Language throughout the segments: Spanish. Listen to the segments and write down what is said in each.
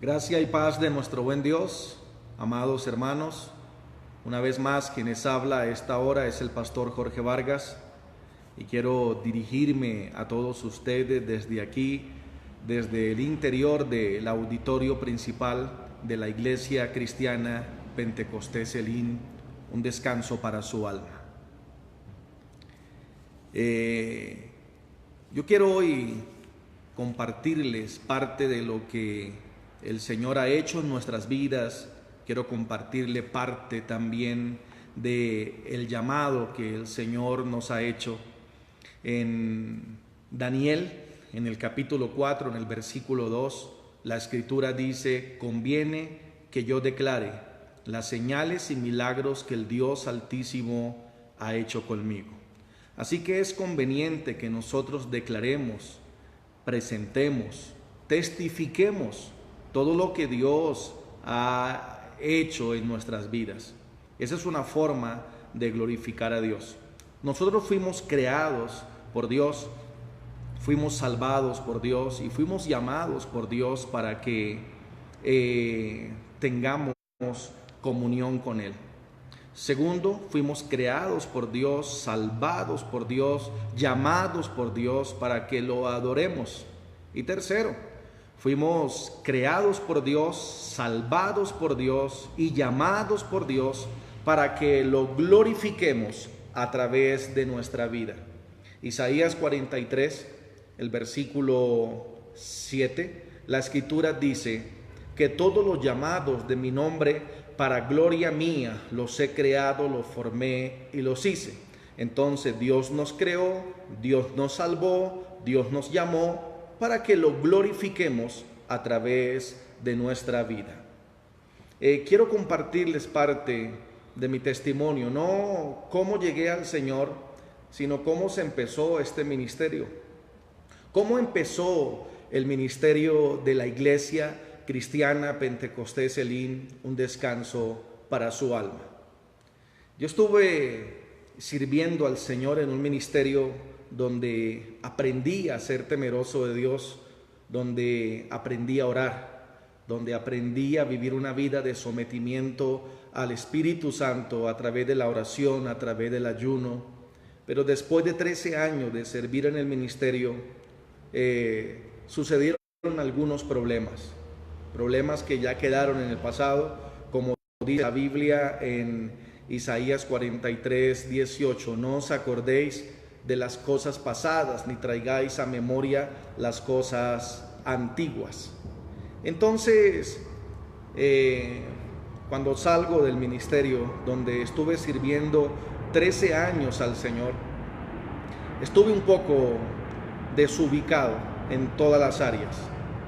Gracia y paz de nuestro buen Dios, amados hermanos. Una vez más, quienes habla a esta hora es el pastor Jorge Vargas y quiero dirigirme a todos ustedes desde aquí, desde el interior del auditorio principal de la Iglesia Cristiana Pentecostés Elim, un descanso para su alma. Yo quiero hoy compartirles parte de lo que el Señor ha hecho en nuestras vidas. Quiero compartirle parte también del llamado que el Señor nos ha hecho. En Daniel, en el capítulo 4, en el versículo 2, la Escritura dice: conviene que yo declare las señales y milagros que el Dios Altísimo ha hecho conmigo. Así que es conveniente que nosotros declaremos, presentemos, testifiquemos todo lo que Dios ha hecho en nuestras vidas. Esa es una forma de glorificar a Dios. Nosotros fuimos creados por Dios, fuimos salvados por Dios y fuimos llamados por Dios para que tengamos comunión con Él. Segundo, fuimos creados por Dios, salvados por Dios, llamados por Dios para que lo adoremos. Y tercero, fuimos creados por Dios, salvados por Dios y llamados por Dios para que lo glorifiquemos a través de nuestra vida. Isaías 43, el versículo 7, la Escritura dice que todos los llamados de mi nombre para gloria mía los he creado, los formé y los hice. Entonces Dios nos creó, Dios nos salvó, Dios nos llamó para que lo glorifiquemos a través de nuestra vida. Quiero compartirles parte de mi testimonio, no cómo llegué al Señor, sino cómo se empezó este ministerio. Cómo empezó el ministerio de la Iglesia Cristiana Pentecostés Elim, un descanso para su alma. Yo estuve sirviendo al Señor en un ministerio donde aprendí a ser temeroso de Dios, donde aprendí a orar, donde aprendí a vivir una vida de sometimiento al Espíritu Santo a través de la oración, a través del ayuno. Pero después de 13 años de servir en el ministerio, sucedieron algunos problemas que ya quedaron en el pasado, como dice la Biblia en Isaías 43, 18, no os acordéis de las cosas pasadas, ni traigáis a memoria las cosas antiguas. Entonces, cuando salgo del ministerio, donde estuve sirviendo 13 años al Señor, estuve un poco desubicado en todas las áreas.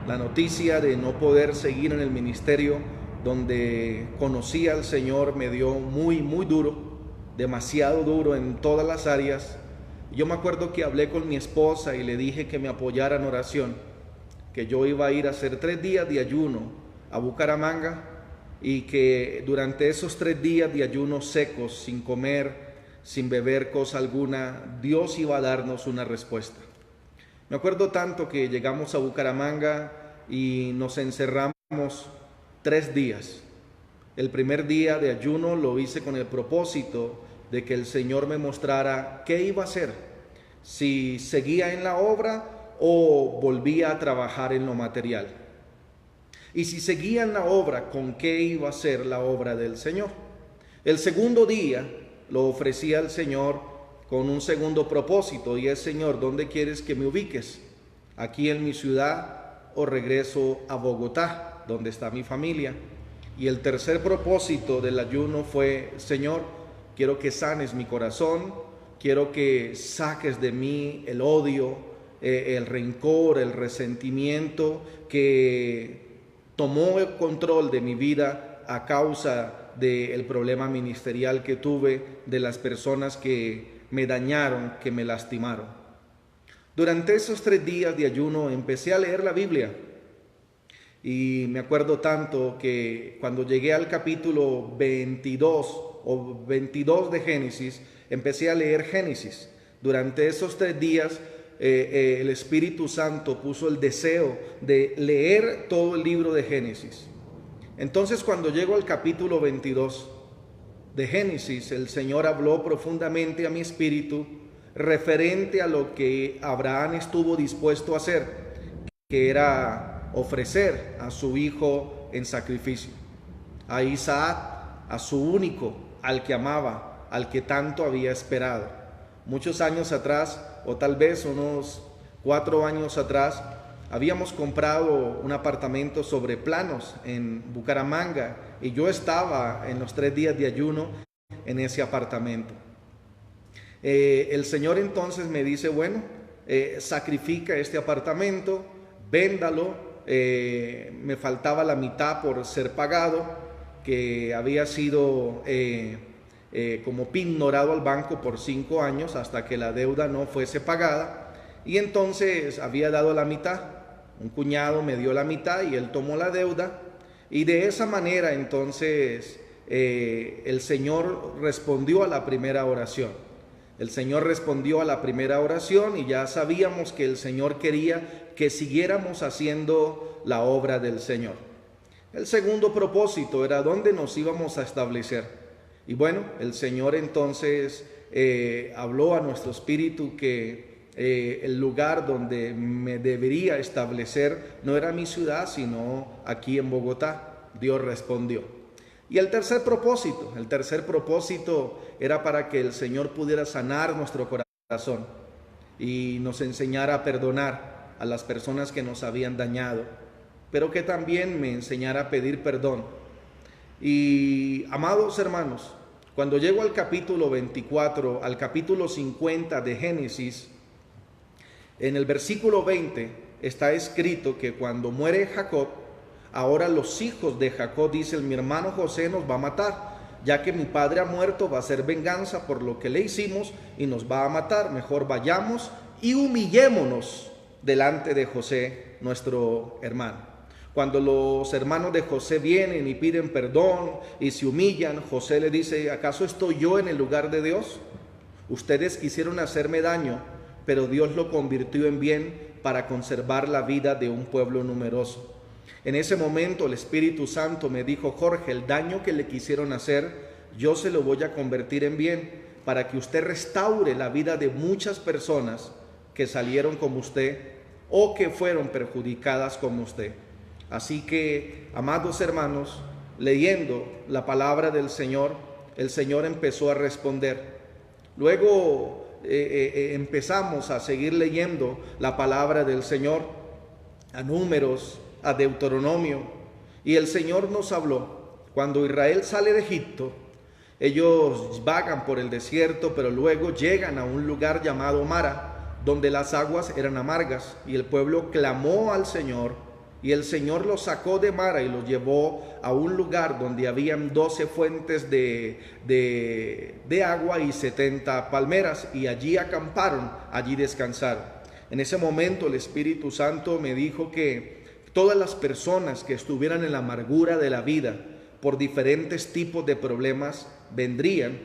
La noticia de no poder seguir en el ministerio donde conocí al Señor me dio muy duro, demasiado duro en todas las áreas. Yo me acuerdo que hablé con mi esposa y le dije que me apoyara en oración, que yo iba a ir a hacer 3 días de ayuno a Bucaramanga y que durante esos 3 días de ayuno secos, sin comer, sin beber cosa alguna, Dios iba a darnos una respuesta. Me acuerdo tanto que llegamos a Bucaramanga y nos encerramos 3 días. El primer día de ayuno lo hice con el propósito de que el Señor me mostrara qué iba a hacer, si seguía en la obra o volvía a trabajar en lo material. Y si seguía en la obra, ¿con qué iba a ser la obra del Señor? El segundo día lo ofrecí al Señor con un segundo propósito, y es: Señor, ¿dónde quieres que me ubiques? ¿Aquí en mi ciudad o regreso a Bogotá, donde está mi familia? Y el tercer propósito del ayuno fue: Señor, quiero que sanes mi corazón, quiero que saques de mí el odio, el rencor, el resentimiento que tomó el control de mi vida a causa del problema ministerial que tuve, de las personas que me dañaron, que me lastimaron. Durante esos 3 días de ayuno empecé a leer la Biblia. Y me acuerdo tanto que cuando llegué al capítulo 22 de Génesis, empecé a leer Génesis. Durante esos 3 días el Espíritu Santo puso el deseo de leer todo el libro de Génesis. Entonces, cuando llego al capítulo 22 de Génesis, el Señor habló profundamente a mi espíritu referente a lo que Abraham estuvo dispuesto a hacer, que era ofrecer a su hijo en sacrificio, a Isaac, a su único, al que amaba, al que tanto había esperado. Muchos años atrás, o tal vez unos 4 años atrás, habíamos comprado un apartamento sobre planos en Bucaramanga y yo estaba en los 3 días de ayuno en ese apartamento. El Señor entonces me dice, bueno, sacrifica este apartamento, véndalo. Me faltaba la mitad por ser pagado, que había sido como ignorado al banco por 5 años hasta que la deuda no fuese pagada, y entonces había dado la mitad. Un cuñado me dio la mitad y él tomó la deuda, y de esa manera entonces el Señor respondió a la primera oración. El Señor respondió a la primera oración y ya sabíamos que el Señor quería que siguiéramos haciendo la obra del Señor. El segundo propósito era dónde nos íbamos a establecer. Y bueno, el Señor entonces habló a nuestro espíritu que el lugar donde me debería establecer no era mi ciudad, sino aquí en Bogotá. Dios respondió. Y el tercer propósito era para que el Señor pudiera sanar nuestro corazón y nos enseñara a perdonar a las personas que nos habían dañado, pero que también me enseñara a pedir perdón. Y amados hermanos, cuando llego al capítulo 24, al capítulo 50 de Génesis, en el versículo 20 está escrito que cuando muere Jacob, ahora los hijos de Jacob dicen, mi hermano José nos va a matar, ya que mi padre ha muerto, va a ser venganza por lo que le hicimos y nos va a matar. Mejor vayamos y humillémonos delante de José, nuestro hermano. Cuando los hermanos de José vienen y piden perdón y se humillan, José le dice, ¿acaso estoy yo en el lugar de Dios? Ustedes quisieron hacerme daño, pero Dios lo convirtió en bien para conservar la vida de un pueblo numeroso. En ese momento el Espíritu Santo me dijo, Jorge, el daño que le quisieron hacer, yo se lo voy a convertir en bien para que usted restaure la vida de muchas personas que salieron como usted o que fueron perjudicadas como usted. Así que, amados hermanos, leyendo la palabra del Señor, el Señor empezó a responder. Luego empezamos a seguir leyendo la palabra del Señor, a Números, a Deuteronomio, y el Señor nos habló. Cuando Israel sale de Egipto, ellos vagan por el desierto, pero luego llegan a un lugar llamado Mara, donde las aguas eran amargas, y el pueblo clamó al Señor, y el Señor los sacó de Mara y los llevó a un lugar donde habían 12 fuentes de agua y 70 palmeras, y allí acamparon, allí descansaron. En ese momento el Espíritu Santo me dijo que todas las personas que estuvieran en la amargura de la vida por diferentes tipos de problemas vendrían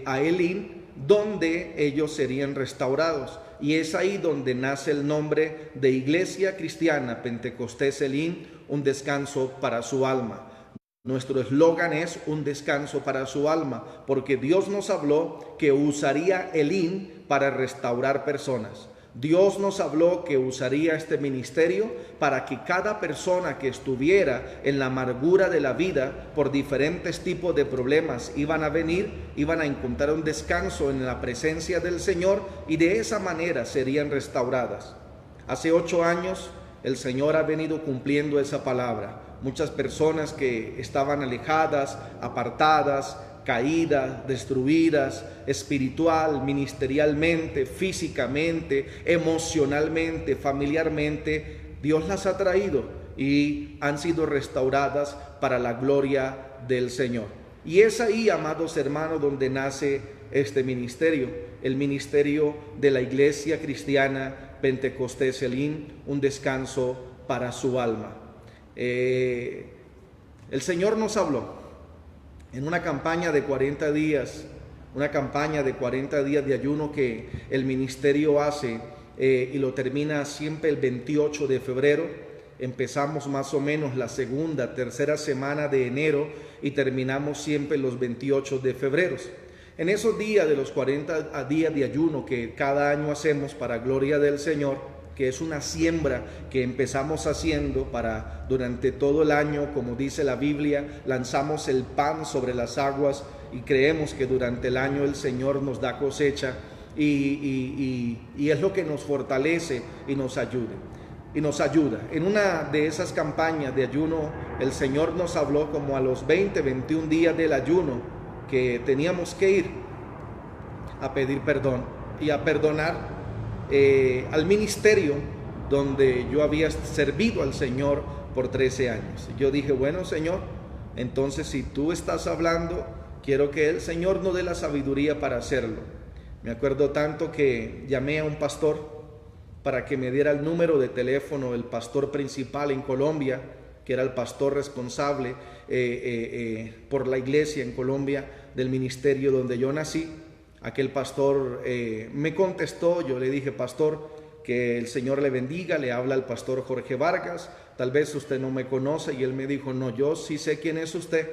a Elim, donde ellos serían restaurados. Y es ahí donde nace el nombre de Iglesia Cristiana Pentecostés Elim, un descanso para su alma. Nuestro eslogan es un descanso para su alma, porque Dios nos habló que usaría Elim para restaurar personas. Dios nos habló que usaría este ministerio para que cada persona que estuviera en la amargura de la vida por diferentes tipos de problemas iban a encontrar un descanso en la presencia del Señor, y de esa manera serían restauradas. Hace 8 años el Señor ha venido cumpliendo esa palabra. Muchas personas que estaban alejadas, apartadas, caídas, destruidas, espiritual, ministerialmente, físicamente, emocionalmente, familiarmente, Dios las ha traído y han sido restauradas para la gloria del Señor. Y es ahí, amados hermanos, donde nace este ministerio, el ministerio de la Iglesia Cristiana Pentecostés Elim, un descanso para su alma. El Señor nos habló en una campaña de 40 días, una campaña de 40 días de ayuno que el ministerio hace y lo termina siempre el 28 de febrero. Empezamos más o menos la segunda, tercera semana de enero y terminamos siempre los 28 de febrero. En esos días de los 40 días de ayuno que cada año hacemos para gloria del Señor, que es una siembra que empezamos haciendo para durante todo el año, como dice la Biblia, lanzamos el pan sobre las aguas y creemos que durante el año el Señor nos da cosecha y es lo que nos fortalece y nos ayuda. En una de esas campañas de ayuno, el Señor nos habló como a los 20, 21 días del ayuno, que teníamos que ir a pedir perdón y a perdonar al ministerio donde yo había servido al Señor por 13 años. Yo dije, bueno, Señor, entonces si tú estás hablando, quiero que el Señor nos dé la sabiduría para hacerlo. Me acuerdo tanto que llamé a un pastor para que me diera el número de teléfono, el pastor principal en Colombia, que era el pastor responsable por la iglesia en Colombia del ministerio donde yo nací. Aquel pastor me contestó, yo le dije, pastor, que el Señor le bendiga, le habla el pastor Jorge Vargas, tal vez usted no me conoce, y él me dijo, no, yo sí sé quién es usted,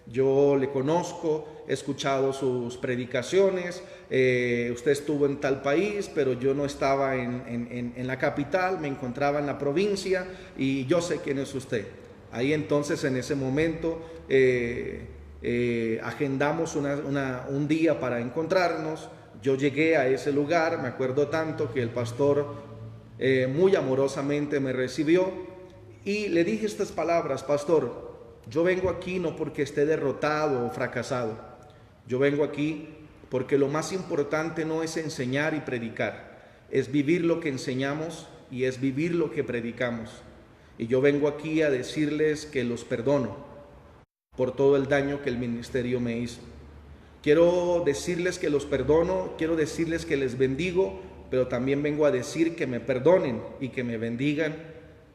yo le conozco, he escuchado sus predicaciones, usted estuvo en tal país, pero yo no estaba en la capital, me encontraba en la provincia y yo sé quién es usted. Ahí entonces en ese momento agendamos un día para encontrarnos. Yo llegué a ese lugar, me acuerdo tanto que el pastor muy amorosamente me recibió y le dije estas palabras, pastor, yo vengo aquí no porque esté derrotado o fracasado, yo vengo aquí porque lo más importante no es enseñar y predicar, es vivir lo que enseñamos y es vivir lo que predicamos. Y yo vengo aquí a decirles que los perdono por todo el daño que el ministerio me hizo. Quiero decirles que los perdono, quiero decirles que les bendigo, pero también vengo a decir que me perdonen y que me bendigan,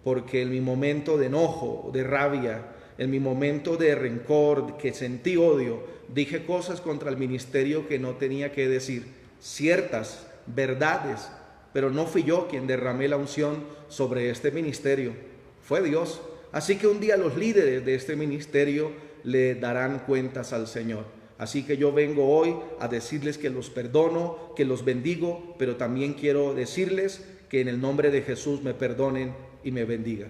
porque en mi momento de enojo, de rabia, en mi momento de rencor, que sentí odio, dije cosas contra el ministerio que no tenía que decir, ciertas verdades, pero no fui yo quien derramé la unción sobre este ministerio, fue Dios. Así que un día los líderes de este ministerio le darán cuentas al Señor. Así que yo vengo hoy a decirles que los perdono, que los bendigo, pero también quiero decirles que en el nombre de Jesús me perdonen y me bendigan.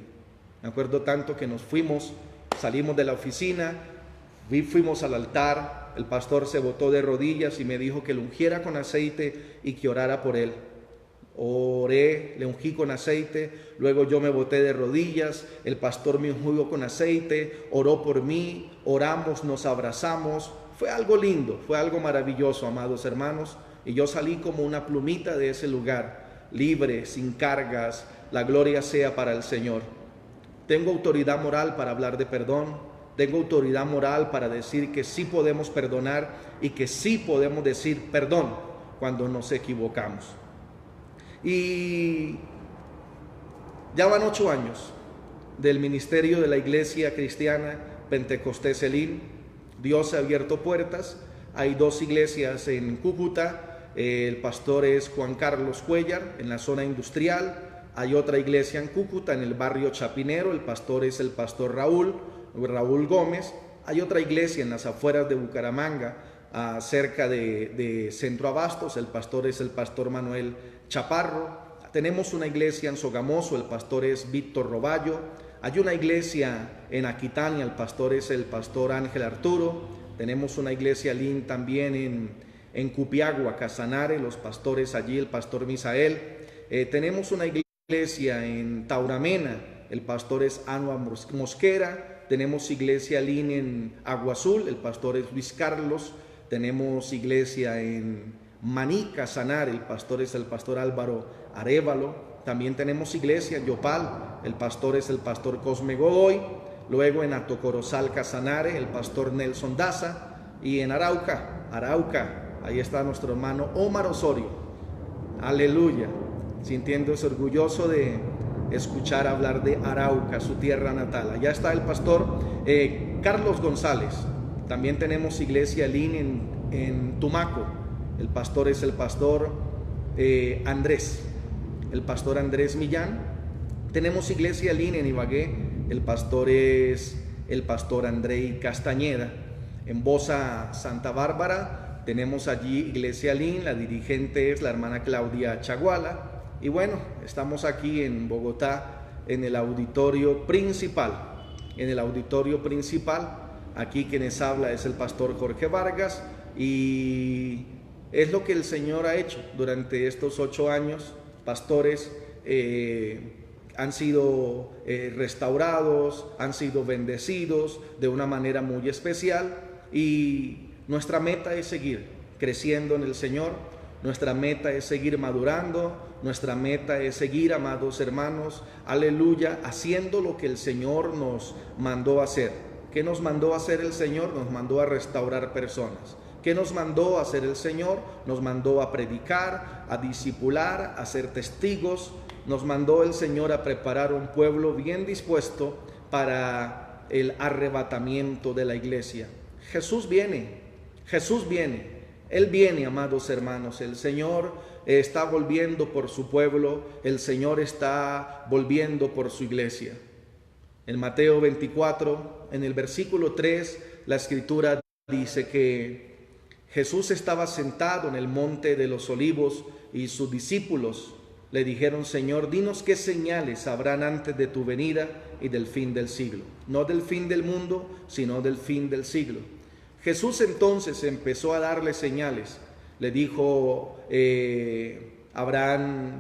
Me acuerdo tanto que nos fuimos, salimos de la oficina, fuimos al altar, el pastor se botó de rodillas y me dijo que lo ungiera con aceite y que orara por él. Oré, le ungí con aceite, luego yo me boté de rodillas, el pastor me ungió con aceite, oró por mí, oramos, nos abrazamos. Fue algo lindo, fue algo maravilloso, amados hermanos, y yo salí como una plumita de ese lugar, libre, sin cargas. La gloria sea para el Señor. Tengo autoridad moral para hablar de perdón, tengo autoridad moral para decir que sí podemos perdonar y que sí podemos decir perdón cuando nos equivocamos. Y ya van 8 años del ministerio de la Iglesia Cristiana Pentecostés Elín. Dios ha abierto puertas. Hay 2 iglesias en Cúcuta. El pastor es Juan Carlos Cuellar en la zona industrial. Hay otra iglesia en Cúcuta, en el barrio Chapinero. El pastor es el pastor Raúl Gómez. Hay otra iglesia en las afueras de Bucaramanga, cerca de Centro Abastos. El pastor es el pastor Manuel Chaparro. Tenemos una iglesia en Sogamoso, el pastor es Víctor Roballo. Hay una iglesia en Aquitania, el pastor es el pastor Ángel Arturo. Tenemos una iglesia también en Cupiagua, Casanare, los pastores allí, el pastor Misael. Tenemos una iglesia en Tauramena, el pastor es Anuar Mosquera. Tenemos iglesia en Agua Azul, el pastor es Luis Carlos. Tenemos iglesia en Maní, Casanare, el pastor es el pastor Álvaro Arévalo. También tenemos iglesia en Yopal, el pastor es el pastor Cosme Godoy. Luego en Atocorozal, Casanare, el pastor Nelson Daza. Y en Arauca, ahí está nuestro hermano Omar Osorio. Aleluya, sintiéndose orgulloso de escuchar hablar de Arauca, su tierra natal. Allá está el pastor Carlos González. También tenemos iglesia en en Tumaco. El pastor es el pastor Andrés, el pastor Andrés Millán. Tenemos iglesia línea en Ibagué, el pastor es el pastor Andrei Castañeda. En Bosa, Santa Bárbara, tenemos allí iglesia línea, la dirigente es la hermana Claudia Chaguala. Y bueno, estamos aquí en Bogotá, en el auditorio principal. Aquí quienes habla es el pastor Jorge Vargas, y es lo que el Señor ha hecho durante estos 8 años. Pastores han sido restaurados, han sido bendecidos de una manera muy especial, y nuestra meta es seguir creciendo en el Señor. Nuestra meta es seguir madurando, nuestra meta es seguir, amados hermanos, aleluya, haciendo lo que el Señor nos mandó a hacer. ¿Qué nos mandó a hacer el Señor? Nos mandó a restaurar personas. ¿Qué nos mandó a hacer el Señor? Nos mandó a predicar, a discipular, a ser testigos. Nos mandó el Señor a preparar un pueblo bien dispuesto para el arrebatamiento de la iglesia. Jesús viene. Él viene, amados hermanos. El Señor está volviendo por su pueblo. El Señor está volviendo por su iglesia. En Mateo 24, en el versículo 3, la Escritura dice que Jesús estaba sentado en el monte de los olivos y sus discípulos le dijeron: Señor, dinos qué señales habrán antes de tu venida y del fin del siglo. No del fin del mundo, sino del fin del siglo. Jesús entonces empezó a darle señales. Le dijo: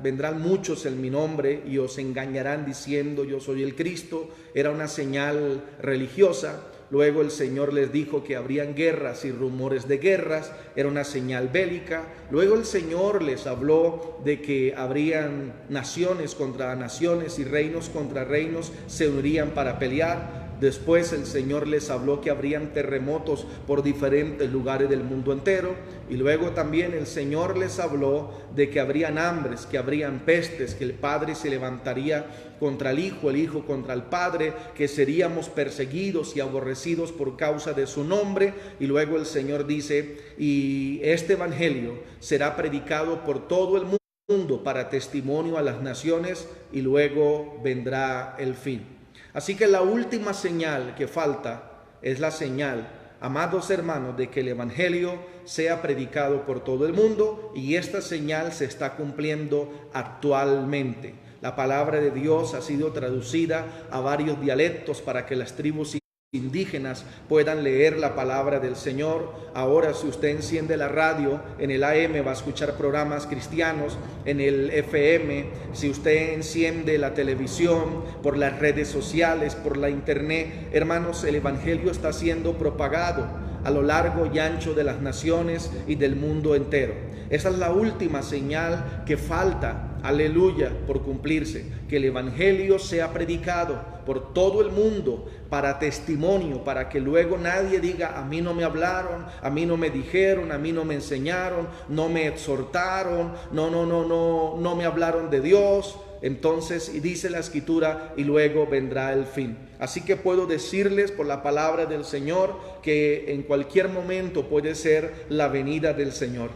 vendrán muchos en mi nombre y os engañarán diciendo yo soy el Cristo. Era una señal religiosa. Luego el Señor les dijo que habrían guerras y rumores de guerras. Era una señal bélica. Luego el Señor les habló de que habrían naciones contra naciones y reinos contra reinos se unirían para pelear. Después el Señor les habló que habrían terremotos por diferentes lugares del mundo entero. Y luego también el Señor les habló de que habrían hambres, que habrían pestes, que el Padre se levantaría contra el Hijo contra el Padre, que seríamos perseguidos y aborrecidos por causa de su nombre. Y luego el Señor dice: y este evangelio será predicado por todo el mundo para testimonio a las naciones, y luego vendrá el fin. Así que la última señal que falta es la señal, amados hermanos, de que el evangelio sea predicado por todo el mundo, y esta señal se está cumpliendo actualmente. La palabra de Dios ha sido traducida a varios dialectos para que las tribus indígenas puedan leer la palabra del Señor. Ahora, si usted enciende la radio, en el AM va a escuchar programas cristianos, en el FM, si usted enciende la televisión, por las redes sociales, por la internet, hermanos, el evangelio está siendo propagado a lo largo y ancho de las naciones y del mundo entero. Esa es la última señal que falta, aleluya, por cumplirse, que el evangelio sea predicado por todo el mundo para testimonio, para que luego nadie diga: a mí no me hablaron, a mí no me dijeron, a mí no me enseñaron, no me exhortaron, no me hablaron de Dios. Entonces, y dice la Escritura, y luego vendrá el fin. Así que puedo decirles por la palabra del Señor que en cualquier momento puede ser la venida del Señor.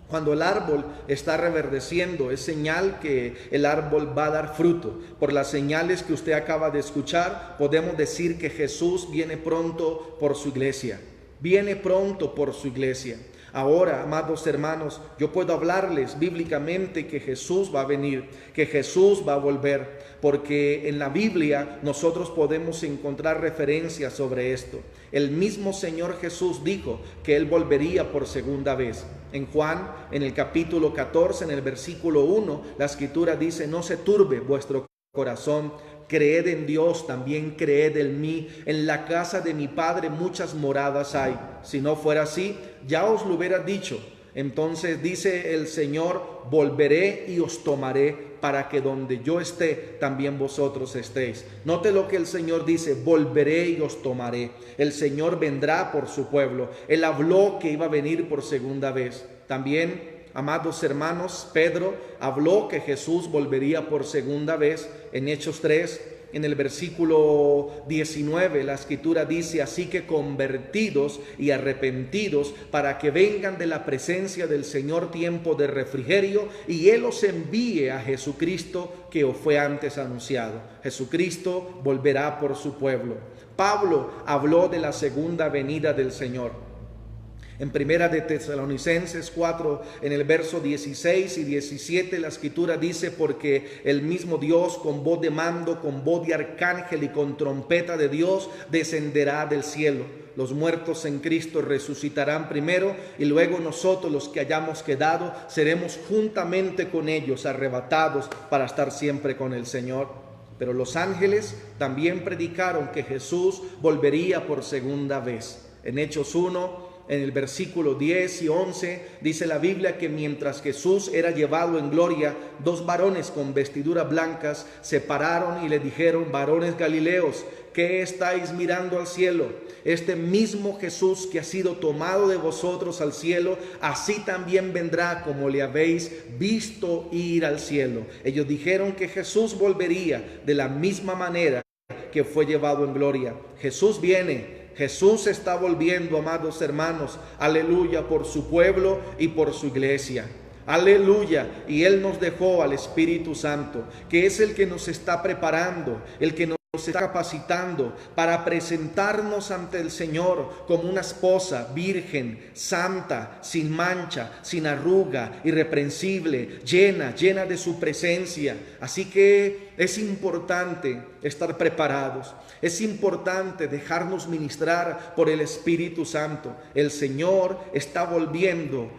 Cuando el árbol está reverdeciendo, es señal que el árbol va a dar fruto. Por las señales que usted acaba de escuchar, podemos decir que Jesús viene pronto por su iglesia. Viene pronto por su iglesia. Ahora, amados hermanos, yo puedo hablarles bíblicamente que Jesús va a venir, que Jesús va a volver, porque en la Biblia nosotros podemos encontrar referencias sobre esto. El mismo Señor Jesús dijo que Él volvería por segunda vez. En Juan, en el capítulo 14, en el versículo 1, la Escritura dice: no se turbe vuestro corazón, creed en Dios, también creed en mí. En la casa de mi Padre muchas moradas hay. Si no fuera así, ya os lo hubiera dicho. Entonces dice el Señor: volveré y os tomaré, para que donde yo esté, también vosotros estéis. Note lo que el Señor dice: volveré y os tomaré. El Señor vendrá por su pueblo. Él habló que iba a venir por segunda vez. También, amados hermanos, Pedro habló que Jesús volvería por segunda vez. En Hechos 3, en el versículo 19, la escritura dice: así que convertidos y arrepentidos, para que vengan de la presencia del Señor tiempo de refrigerio, y Él os envíe a Jesucristo, que os fue antes anunciado. Jesucristo volverá por su pueblo. Pablo habló de la segunda venida del Señor. En primera de Tesalonicenses 4, en el verso 16 y 17, la escritura dice: porque el mismo Dios, con voz de mando, con voz de arcángel y con trompeta de Dios, descenderá del cielo. Los muertos en Cristo resucitarán primero, y luego nosotros, los que hayamos quedado, seremos juntamente con ellos arrebatados para estar siempre con el Señor. Pero los ángeles también predicaron que Jesús volvería por segunda vez. En Hechos 1, en el versículo 10 y 11, dice la Biblia que mientras Jesús era llevado en gloria, dos varones con vestiduras blancas se pararon y le dijeron: varones galileos, ¿qué estáis mirando al cielo? Este mismo Jesús que ha sido tomado de vosotros al cielo, así también vendrá como le habéis visto ir al cielo. Ellos dijeron que Jesús volvería de la misma manera que fue llevado en gloria. Jesús viene. Jesús está volviendo, amados hermanos, aleluya, por su pueblo y por su iglesia. Aleluya. Y Él nos dejó al Espíritu Santo, que es el que nos está preparando, el que nos está capacitando para presentarnos ante el Señor como una esposa virgen, santa, sin mancha, sin arruga, irreprensible, llena de su presencia. Así que es importante estar preparados. Es importante dejarnos ministrar por el Espíritu Santo. El Señor está volviendo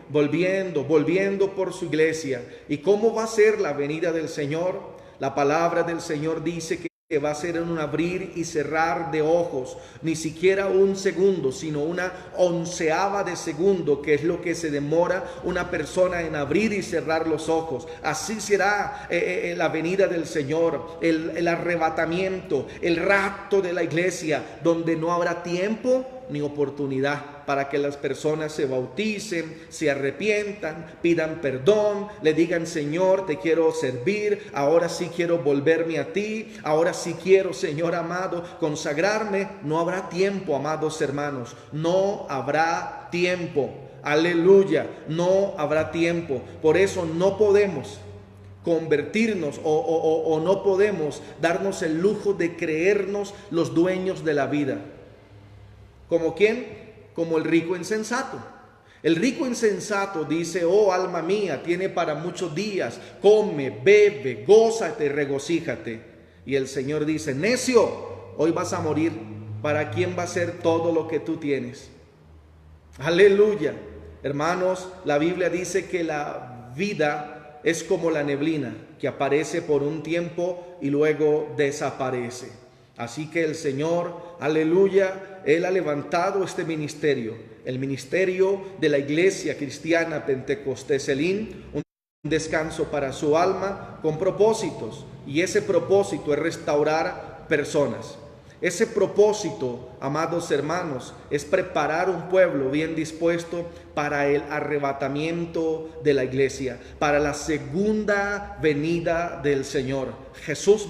por su iglesia. ¿Y cómo va a ser la venida del Señor? La palabra del Señor dice que va a ser en un abrir y cerrar de ojos, ni siquiera un segundo, sino una onceava de segundo, que es lo que se demora una persona en abrir y cerrar los ojos. Así será la venida del Señor, el arrebatamiento, el rapto de la iglesia, donde no habrá tiempo ni oportunidad para que las personas se bauticen, se arrepientan, pidan perdón, le digan: Señor, te quiero servir, ahora sí quiero volverme a ti, ahora sí quiero, Señor amado, consagrarme. No habrá tiempo, amados hermanos, no habrá tiempo. Aleluya, no habrá tiempo. Por eso no podemos convertirnos o no podemos darnos el lujo de creernos los dueños de la vida. ¿Como quién? Como el rico insensato. El rico insensato dice: oh alma mía, tiene para muchos días, come, bebe, gózate, regocíjate. Y el Señor dice: necio, hoy vas a morir. ¿Para quién va a ser todo lo que tú tienes? Aleluya. Hermanos, la Biblia dice que la vida es como la neblina, que aparece por un tiempo y luego desaparece. Así que el Señor, aleluya, Él ha levantado este ministerio, el ministerio de la iglesia cristiana Pentecostés Elim, un descanso para su alma con propósitos. Y ese propósito es restaurar personas. Ese propósito, amados hermanos, es preparar un pueblo bien dispuesto para el arrebatamiento de la iglesia, para la segunda venida del Señor. Jesús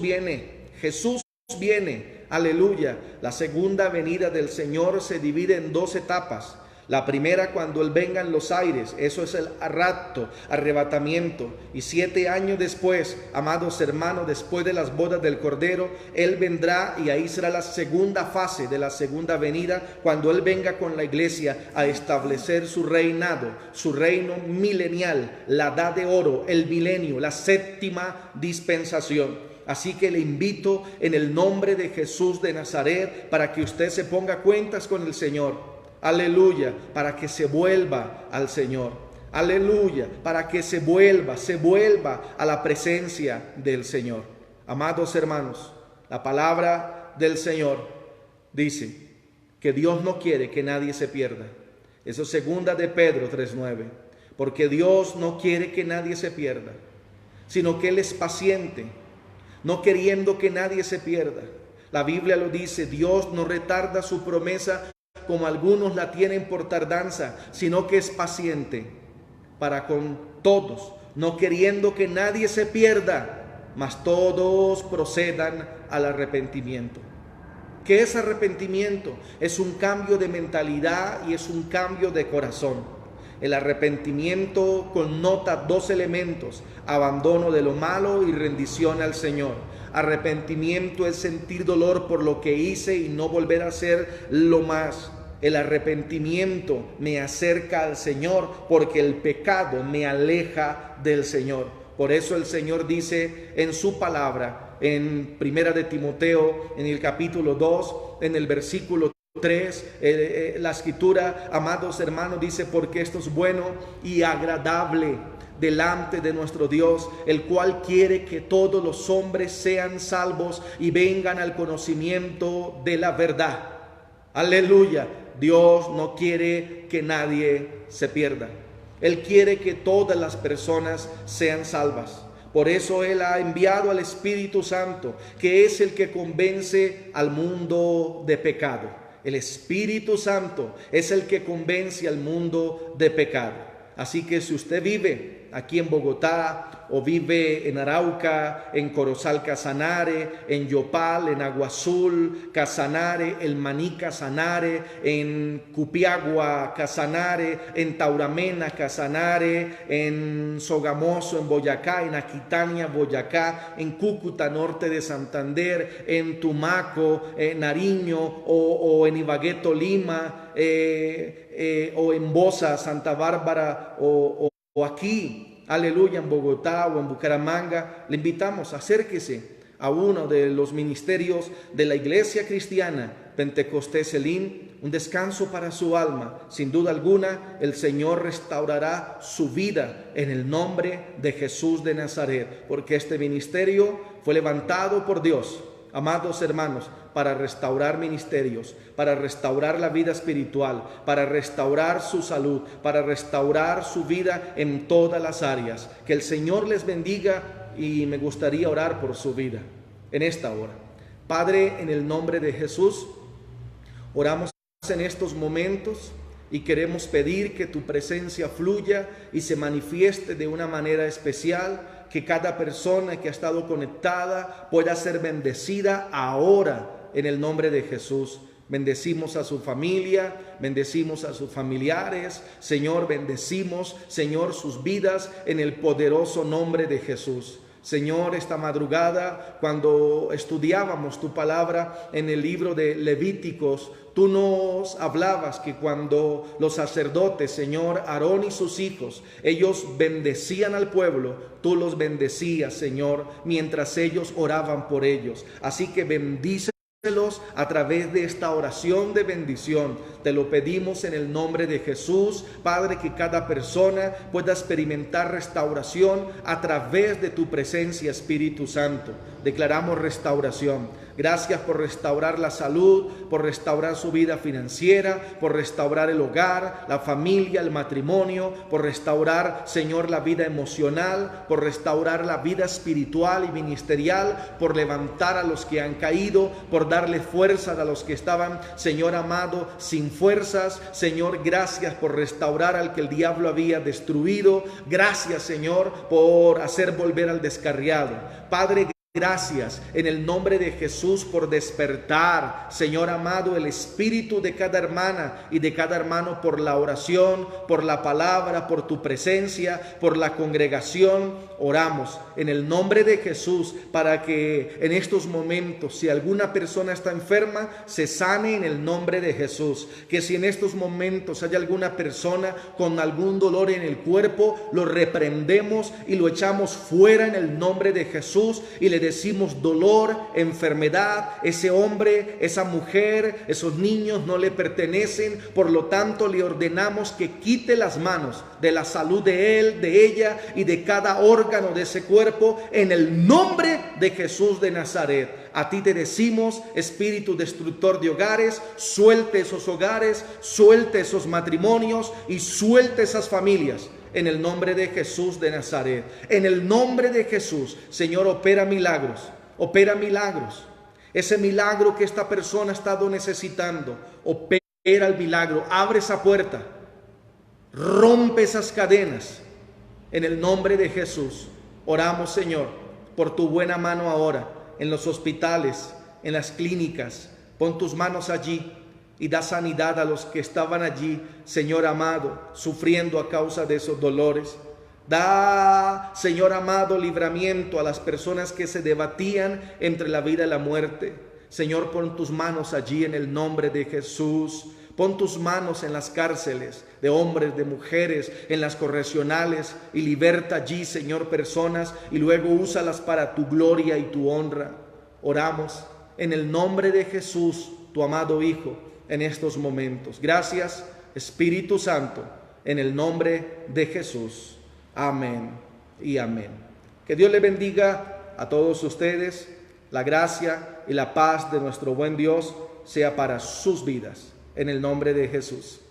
viene, aleluya. La segunda venida del Señor se divide en dos etapas. La primera, cuando Él venga en los aires, eso es el rapto, arrebatamiento. Y 7 años después, amados hermanos, después de las bodas del Cordero, Él vendrá, y ahí será la segunda fase de la segunda venida, cuando Él venga con la iglesia a establecer su reinado, su reino milenial, la edad de oro, el milenio, la séptima dispensación. Así que le invito en el nombre de Jesús de Nazaret para que usted se ponga cuentas con el Señor. Aleluya, para que se vuelva al Señor. Aleluya, para que se vuelva a la presencia del Señor. Amados hermanos, la palabra del Señor dice que Dios no quiere que nadie se pierda. Eso es segunda de Pedro 3:9. Porque Dios no quiere que nadie se pierda, sino que Él es paciente, no queriendo que nadie se pierda. La Biblia lo dice: Dios no retarda su promesa como algunos la tienen por tardanza, sino que es paciente para con todos, no queriendo que nadie se pierda, mas todos procedan al arrepentimiento. ¿Qué es arrepentimiento? Es un cambio de mentalidad y es un cambio de corazón. El arrepentimiento connota dos elementos: abandono de lo malo y rendición al Señor. Arrepentimiento es sentir dolor por lo que hice y no volver a hacer lo más. El arrepentimiento me acerca al Señor porque el pecado me aleja del Señor. Por eso el Señor dice en su palabra, en Primera de Timoteo, en el capítulo 2, en el versículo 3, la escritura, amados hermanos, dice: porque esto es bueno y agradable delante de nuestro Dios, el cual quiere que todos los hombres sean salvos y vengan al conocimiento de la verdad. Aleluya. Dios no quiere que nadie se pierda. Él quiere que todas las personas sean salvas. Por eso Él ha enviado al Espíritu Santo, que es el que convence al mundo de pecado. El Espíritu Santo es el que convence al mundo de pecado. Así que si usted vive aquí en Bogotá o vive en Arauca, en Corozal Casanare, en Yopal, en Agua Azul Casanare, El Maní Casanare, en Cupiagua Casanare, en Tauramena Casanare, en Sogamoso en Boyacá, en Aquitania Boyacá, en Cúcuta norte de Santander, en Tumaco, en Nariño o en Ibagué Tolima, o en Bosa, Santa Bárbara o aquí, aleluya, en Bogotá o en Bucaramanga, le invitamos: acérquese a uno de los ministerios de la Iglesia Cristiana Pentecostés Elim, un descanso para su alma. Sin duda alguna, el Señor restaurará su vida en el nombre de Jesús de Nazaret, porque este ministerio fue levantado por Dios, amados hermanos, para restaurar ministerios, para restaurar la vida espiritual, para restaurar su salud, para restaurar su vida en todas las áreas. Que el Señor les bendiga y me gustaría orar por su vida en esta hora. Padre, en el nombre de Jesús, oramos en estos momentos y queremos pedir que tu presencia fluya y se manifieste de una manera especial, que cada persona que ha estado conectada pueda ser bendecida ahora en el nombre de Jesús. Bendecimos a su familia, bendecimos a sus familiares, Señor, bendecimos, Señor, sus vidas en el poderoso nombre de Jesús. Señor, esta madrugada, cuando estudiábamos tu palabra en el libro de Levíticos, tú nos hablabas que cuando los sacerdotes, Señor, Aarón y sus hijos, ellos bendecían al pueblo, tú los bendecías, Señor, mientras ellos oraban por ellos. Así que bendice a través de esta oración de bendición. Te lo pedimos en el nombre de Jesús, Padre, que cada persona pueda experimentar restauración a través de tu presencia, Espíritu Santo. Declaramos restauración. Gracias por restaurar la salud, por restaurar su vida financiera, por restaurar el hogar, la familia, el matrimonio, por restaurar, Señor, la vida emocional, por restaurar la vida espiritual y ministerial, por levantar a los que han caído, por darle fuerzas a los que estaban, Señor amado, sin fuerzas. Señor, gracias por restaurar al que el diablo había destruido. Gracias, Señor, por hacer volver al descarriado. Padre, gracias en el nombre de Jesús por despertar, Señor amado, el espíritu de cada hermana y de cada hermano por la oración, por la palabra, por tu presencia, por la congregación. Oramos en el nombre de Jesús para que en estos momentos, si alguna persona está enferma, se sane en el nombre de Jesús. Que si en estos momentos hay alguna persona con algún dolor en el cuerpo, lo reprendemos y lo echamos fuera en el nombre de Jesús y le decimos: dolor, enfermedad, ese hombre, esa mujer, esos niños no le pertenecen. Por lo tanto, le ordenamos que quite las manos de la salud de él, de ella y de cada órgano de ese cuerpo en el nombre de Jesús de Nazaret. A ti te decimos, espíritu destructor de hogares, suelte esos hogares, suelte esos matrimonios y suelte esas familias. En el nombre de Jesús de Nazaret, en el nombre de Jesús, Señor, opera milagros, opera milagros. Ese milagro que esta persona ha estado necesitando, opera el milagro, abre esa puerta, rompe esas cadenas. En el nombre de Jesús, oramos, Señor, por tu buena mano ahora en los hospitales, en las clínicas. Pon tus manos allí y da sanidad a los que estaban allí, Señor amado, sufriendo a causa de esos dolores. Da, Señor amado, libramiento a las personas que se debatían entre la vida y la muerte. Señor, pon tus manos allí en el nombre de Jesús. Pon tus manos en las cárceles de hombres, de mujeres, en las correccionales, y liberta allí, Señor, personas, y luego úsalas para tu gloria y tu honra. Oramos en el nombre de Jesús, tu amado Hijo, en estos momentos. Gracias, Espíritu Santo, en el nombre de Jesús. Amén y amén. Que Dios le bendiga a todos ustedes. La gracia y la paz de nuestro buen Dios sea para sus vidas. En el nombre de Jesús.